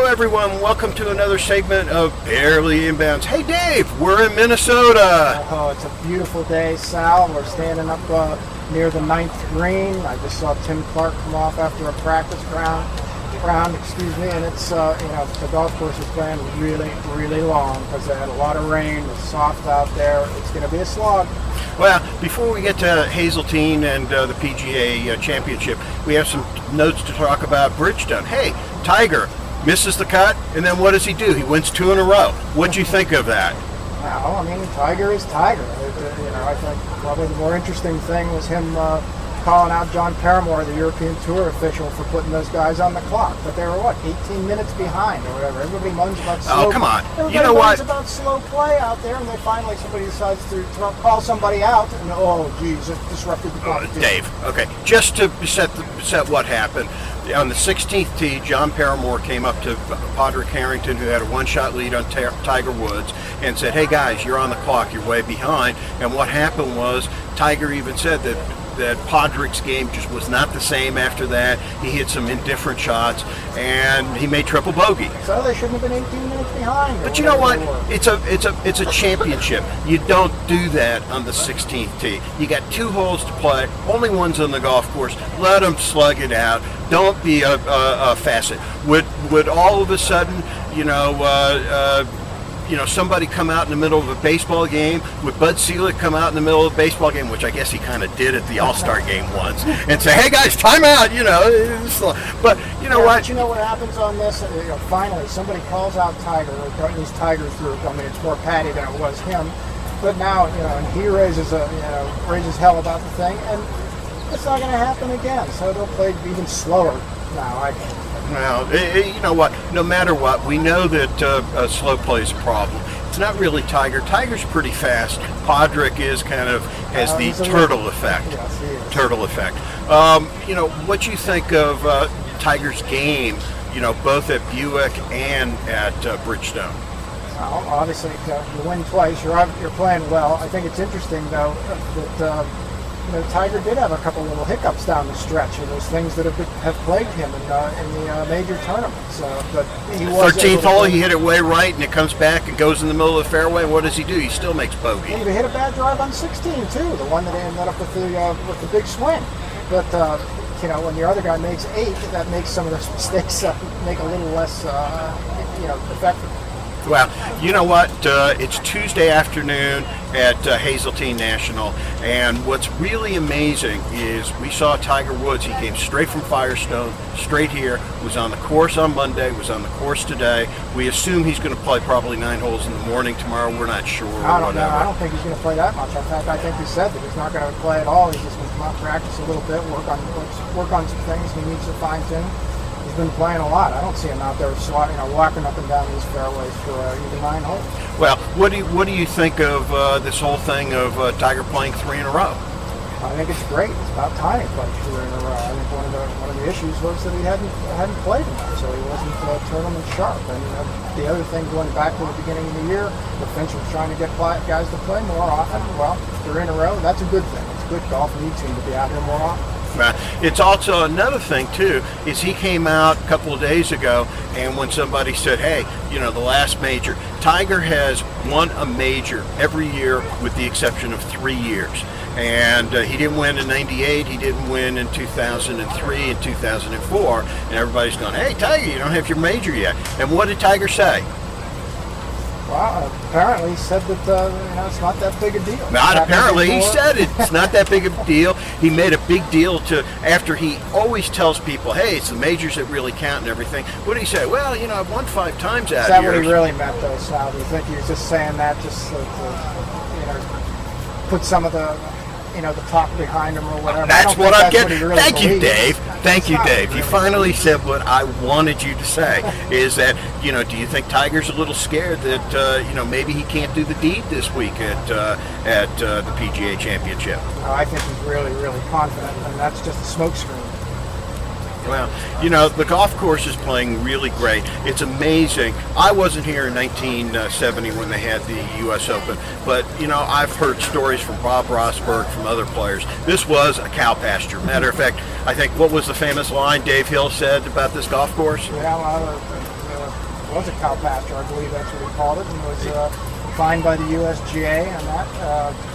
everyone, welcome to another segment of Barely Inbounds. Hey Dave, we're in Minnesota. Oh, it's a beautiful day, Sal. We're standing up near the 9th green. I just saw Tim Clark come off after a practice round, and it's the golf course is playing really long because they had a lot of rain. It's soft out there. It's going to be a slog. Well, before we get to Hazeltine and the PGA Championship, we have some notes to talk about Bridgestone. Hey, Tiger misses the cut, and then what does he do? He wins 2 in a row. What'd you think of that? Well, I mean, Tiger is Tiger. I think probably the more interesting thing was him calling out John Paramore, the European Tour official, for putting those guys on the clock. But they were, 18 minutes behind or whatever. Everybody moans about slow. Oh, come on. You know what? About slow play out there, and then finally somebody decides to call somebody out, and geez, it disrupted the competition. Dave, okay, just to set what happened. On the 16th tee, John Paramore came up to Padraig Harrington, who had a one-shot lead on Tiger Woods, and said, hey guys, you're on the clock, you're way behind. And what happened was, Tiger even said that Padraig's game just was not the same after that. He hit some indifferent shots, and he made triple bogey. So they shouldn't have been 18 minutes behind. But you know what? It's a championship. You don't do that on the 16th tee. You got 2 holes to play. Only one's on the golf course. Let them slug it out. Don't be a facet. Would all of a sudden, somebody come out in the middle of a baseball game? Would Bud Selig come out in the middle of a baseball game, which I guess he kind of did at the All-Star game once, and say, hey guys, time out, But you know what? But you know what happens on this? Finally, somebody calls out Tiger, or at least Tiger's group. I mean, it's more Patty than it was him. But now, and he raises hell about the thing, and it's not going to happen again. So they'll play even slower now, I think. Well, you know what? No matter what, we know that slow play is a problem. It's not really Tiger. Tiger's pretty fast. Padraig is has the turtle effect. Yes, he is. Turtle effect. What you think of Tiger's game? Both at Buick and at Bridgestone. Well, obviously, you win twice. You're playing well. I think it's interesting though that. Tiger did have a couple little hiccups down the stretch, and those things that have plagued him in the major tournaments. But he was 13th hole, he hit it way right, and it comes back and goes in the middle of the fairway. And what does he do? He still makes bogey. He hit a bad drive on 16 too, the one that ended up with the big swing. But when the other guy makes 8, that makes some of those mistakes make a little less effective. Well, you know what? It's Tuesday afternoon at Hazeltine National, and what's really amazing is we saw Tiger Woods. He came straight from Firestone, straight here, was on the course on Monday, was on the course today. We assume he's going to play probably 9 holes in the morning tomorrow. We're not sure. I don't know. I don't think he's going to play that much. In fact, I think he said that he's not going to play at all. He's just going to come out, practice a little bit, work on some things he needs to fine-tune. He's been playing a lot. I don't see him out there walking up and down these fairways for even 9 holes. Well, what do you think of this whole thing of Tiger playing 3 in a row? I think it's great. It's about time he played 3 in a row. I think one of the issues was that he hadn't played enough, so he wasn't tournament sharp. And the other thing, going back to the beginning of the year, the Finch was trying to get guys to play more often. Well, 3 in a row, that's a good thing. It's a good golf league team to be out here more often. It's also another thing too, is he came out a couple of days ago, and when somebody said, hey, the last major, Tiger has won a major every year with the exception of 3 years. And he didn't win in '98, he didn't win in 2003 and 2004, and everybody's going, hey Tiger, you don't have your major yet. And what did Tiger say? Well, apparently he said that it's not that big a deal. Not apparently, he said it. It's not that big of a deal. He made a big deal after he always tells people, hey, it's the majors that really count and everything. What did he say? Well, I've won 5 times out here. Is that what he really meant, though, Sal? Do you think he was just saying that just to put some of the the talk behind him or whatever? That's what I'm getting. Really Thank you, Dave. Thank you, Dave. You finally said what I wanted you to say. Is that do you think Tiger's a little scared that maybe he can't do the deed this week at the PGA Championship? No, I think he's really confident, and that's just a smokescreen. Well, the golf course is playing really great. It's amazing. I wasn't here in 1970 when they had the U.S. Open, but, I've heard stories from Bob Rosberg, from other players. This was a cow pasture. Matter of fact, I think, what was the famous line Dave Hill said about this golf course? Yeah, was a cow pasture, I believe that's what he called it, and was fined by the USGA on that.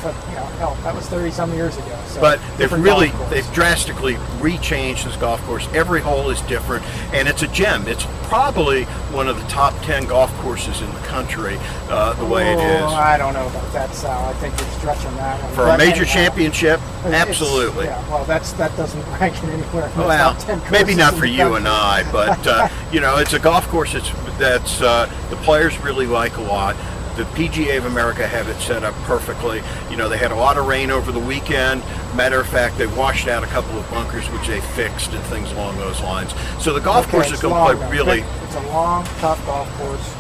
But you know, hell, that was 30-some years ago. So but they've drastically rechanged this golf course. Every hole is different, and it's a gem. It's probably one of the top 10 golf courses in the country, the way it is. I don't know about that, Sal. I think you're stretching that one. For a major championship, absolutely. Yeah, well, that doesn't rank it anywhere. Well, maybe not for you and I, but you know, it's a golf course that's the players really like a lot. The PGA of America have it set up perfectly. You know, they had a lot of rain over the weekend. Matter of fact, they washed out a couple of bunkers, which they fixed and things along those lines. So the golf course is going to play really... It's a long, tough golf course.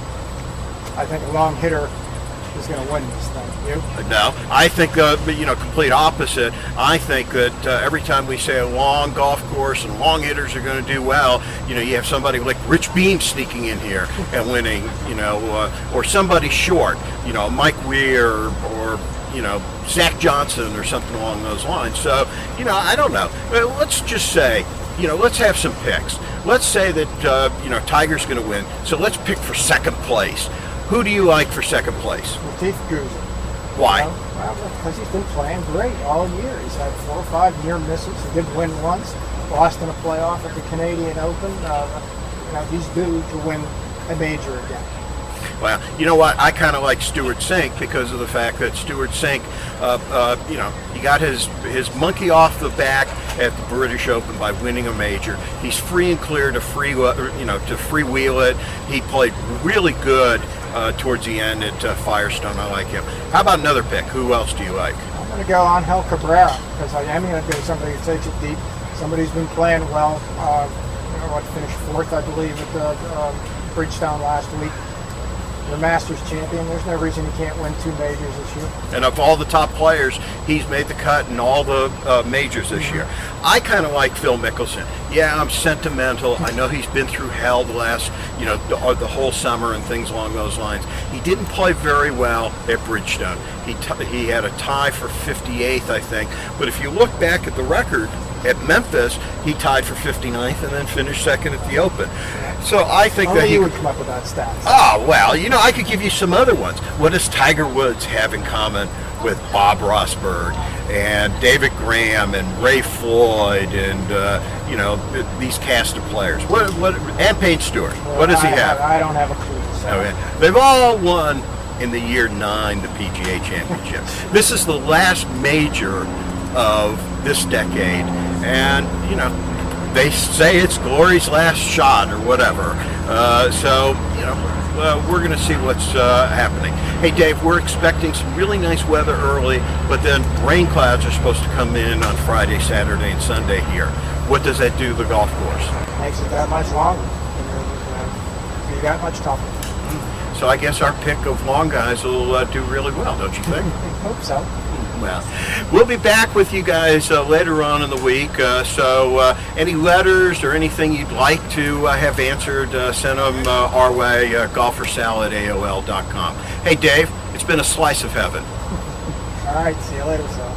I think a long hitter is going to win this thing. You? No, I think, you know, complete opposite. I think that every time we say a long golf course and long hitters are going to do well, you know, you have somebody like Rich Beam sneaking in here and winning, you know, or somebody short, you know, Mike Weir or you know, Zach Johnson or something along those lines. So, you know, I don't know. Let's just say, you know, let's have some picks. Let's say that, you know, Tiger's going to win. So let's pick for second place. Who do you like for second place? Latif Guzzi. Why? You know, well, because he's been playing great all year. He's had 4 or 5 near misses. He did win once, lost in a playoff at the Canadian Open. You know, he's due to win a major again. Well, you know what? I kind of like Stewart Cink because of the fact that Stewart Cink, you know, he got his monkey off the back at the British Open by winning a major. He's free and clear to freewheel it. He played really good towards the end at Firestone. I like him. How about another pick? Who else do you like? I'm going to go on Angel Cabrera because I am going to go somebody who takes it deep. Somebody who's been playing well. You know what? Finished 4th, I believe, at the Bridgestone last week. The Masters champion. There's no reason he can't win 2 majors this year. And of all the top players, he's made the cut in all the majors this year. I kind of like Phil Mickelson. Yeah, I'm sentimental. I know he's been through hell the last, you know, the whole summer and things along those lines. He didn't play very well at Bridgestone. He had a tie for 58th, I think. But if you look back at the record at Memphis, he tied for 59th and then finished 2nd at the Open. So I think Only that he would come up with that stat. Oh, well, you know, I could give you some other ones. What does Tiger Woods have in common with Bob Rosberg and David Graham and Ray Floyd and, you know, these cast of players? And Payne Stewart. What does he have? I don't have a clue. So. Okay. They've all won in the year 9 the PGA Championship. This is the last major of this decade, and, you know, they say it's glory's last shot or whatever. So, you know, we're going to see what's happening. Hey, Dave, we're expecting some really nice weather early, but then rain clouds are supposed to come in on Friday, Saturday, and Sunday here. What does that do to the golf course? Makes it that much longer. You got much tougher. So I guess our pick of long guys will do really well, don't you think? I hope so. Well, we'll be back with you guys later on in the week. So any letters or anything you'd like to have answered, send them our way, golfersal@aol.com. Hey, Dave, it's been a slice of heaven. All right, see you later, Sal.